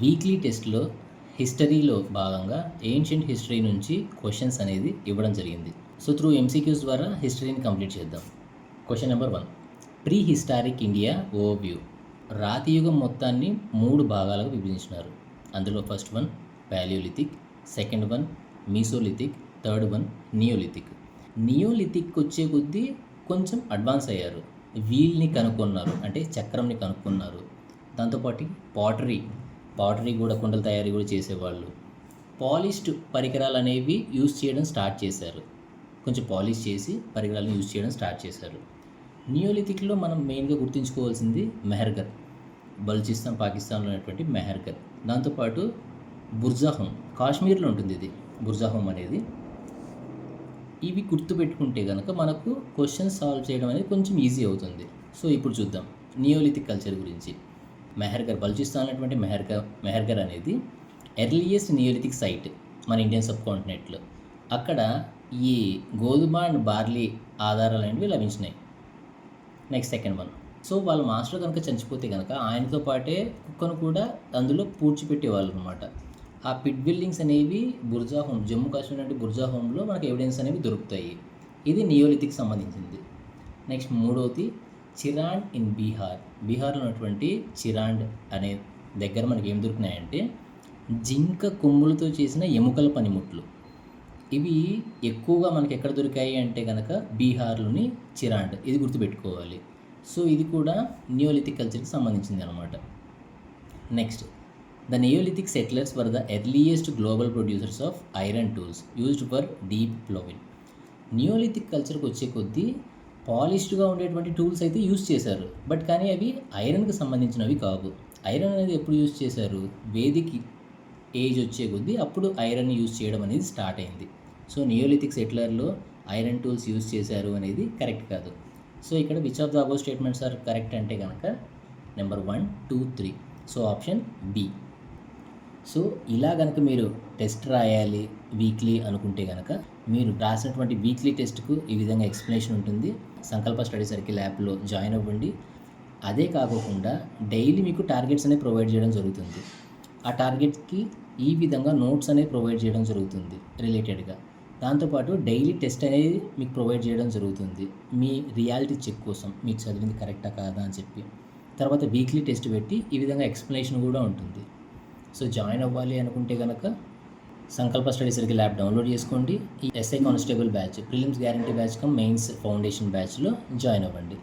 Weekly టెస్ట్‌లో హిస్టరీలో భాగంగా ఏన్షియంట్ హిస్టరీ నుంచి క్వెషన్స్ అనేది ఇవ్వడం జరిగింది. సో, త్రూ ఎంసీక్యూస్ ద్వారా హిస్టరీని కంప్లీట్ చేద్దాం. Question number 1. Pre historic India overview. రాతి యుగం మొత్తాన్ని 3 భాగాలుగా విభజించినారు. అందులో first one palaeolithic, second one mesolithic, third one neolithic. Neolithic వచ్చే కొద్దీ కొంచెం అడ్వాన్స్ అయ్యారు. వీల్ని కనుక్కున్నారు, అంటే చక్రంని కనుక్కున్నారు. దాంతోపాటు పాటరీ కూడా కుండల తయారీ కూడా చేసేవాళ్ళు. పాలిష్డ్ పరికరాలు అనేవి యూజ్ చేయడం స్టార్ట్ చేశారు. కొంచెం పాలిష్ చేసి పరికరాలను యూజ్ చేయడం స్టార్ట్ చేశారు. నియోలిథిక్లో మనం మెయిన్గా గుర్తుంచుకోవాల్సింది మెహర్గర్, బలూచిస్తాన్ పాకిస్తాన్లో ఉన్నటువంటి మెహర్గర్. దాంతోపాటు బుర్జాహోం, కాశ్మీర్లో ఉంటుంది ఇది బుర్జాహోం అనేది. ఇవి గుర్తుపెట్టుకుంటే కనుక మనకు క్వశ్చన్ సాల్వ్ చేయడం అనేది కొంచెం ఈజీ అవుతుంది. సో ఇప్పుడు చూద్దాం నియోలిథిక్ కల్చర్ గురించి. మెహర్గర్, బలూచిస్తాన్ అనేటువంటి మెహర్గర్ అనేది ఎర్లియస్ట్ నియోలిథిక్ సైట్ మన ఇండియన్ సబ్ కాంటినెంట్లో. అక్కడ ఈ గోధుమ అండ్ బార్లీ ఆధారాలు అనేవి లభించినాయి. Next second one. సో వాళ్ళ మాస్టర్ కనుక చనిపోతే కనుక ఆయనతో పాటే కుక్కను కూడా అందులో పూడ్చిపెట్టేవాళ్ళు అనమాట. ఆ పిట్ బిల్డింగ్స్ అనేవి బుర్జాహోం, జమ్మూ కాశ్మీర్ అంటే బుర్జాహోంలో మనకు ఎవిడెన్స్ అనేవి దొరుకుతాయి. ఇది నియోలిథిక్ సంబంధించింది. నెక్స్ట్ మూడవది చిరాండ్ ఇన్ బీహార్లో ఉన్నటువంటి చిరాండ్ అనే దగ్గర మనకి ఏం దొరికినాయంటే జింక కొమ్ములతో చేసిన ఎముకల పనిముట్లు. ఇవి ఎక్కువగా మనకి ఎక్కడ దొరికాయి అంటే కనుక బీహార్లోని చిరాండ్. ఇది గుర్తుపెట్టుకోవాలి. సో ఇది కూడా నియోలిథిక్ కల్చర్కి సంబంధించింది అనమాట. Next, the neolithic settlers were the earliest global producers of iron tools used for deep ploughing. Neolithic కల్చర్కి వచ్చే కొద్దీ పాలిష్డ్గా ఉండేటువంటి టూల్స్ అయితే యూజ్ చేశారు, బట్ కానీ అవి ఐరన్కి సంబంధించినవి కావు. ఐరన్ అనేది ఎప్పుడు యూజ్ చేశారు? వేదిక్ ఏజ్ వచ్చే కొద్దీ అప్పుడు ఐరన్ యూజ్ చేయడం అనేది స్టార్ట్ అయింది. సో నియోలిథిక్ సెటిలర్లో ఐరన్ టూల్స్ యూజ్ చేశారు అనేది కరెక్ట్ కాదు. సో ఇక్కడ which of the above statements are correct అంటే కనుక number 1, 2, 3. So option B. So ఇలా కనుక మీరు టెస్ట్ రాయాలి వీక్లీ అనుకుంటే కనుక మీరు రాసినటువంటి వీక్లీ టెస్ట్కు ఈ విధంగా ఎక్స్ప్లెనేషన్ ఉంటుంది. సంకల్ప స్టడీ సర్కిల్ యాప్లో జాయిన్ అవ్వండి. అదే కాకుండా డైలీ మీకు టార్గెట్స్ అనేవి ప్రొవైడ్ చేయడం జరుగుతుంది. ఆ టార్గెట్కి ఈ విధంగా నోట్స్ అనేవి ప్రొవైడ్ చేయడం జరుగుతుంది రిలేటెడ్గా. దాంతోపాటు డైలీ టెస్ట్ అనేది మీకు ప్రొవైడ్ చేయడం జరుగుతుంది మీ రియాలిటీ చెక్ కోసం, మీరు చదివింది కరెక్టా కాదా అని చెప్పి. తర్వాత వీక్లీ టెస్ట్ పెట్టి ఈ విధంగా ఎక్స్ప్లెనేషన్ కూడా ఉంటుంది. సో జాయిన్ అవ్వాలి అనుకుంటే కనుక సంకల్ప స్టడీ సర్కిల్ యాప్ డౌన్లోడ్ చేసుకోండి. ఈ SI constable batch, prelims guarantee batch come mains foundation బ్యాచ్లో జాయిన్ అవ్వండి.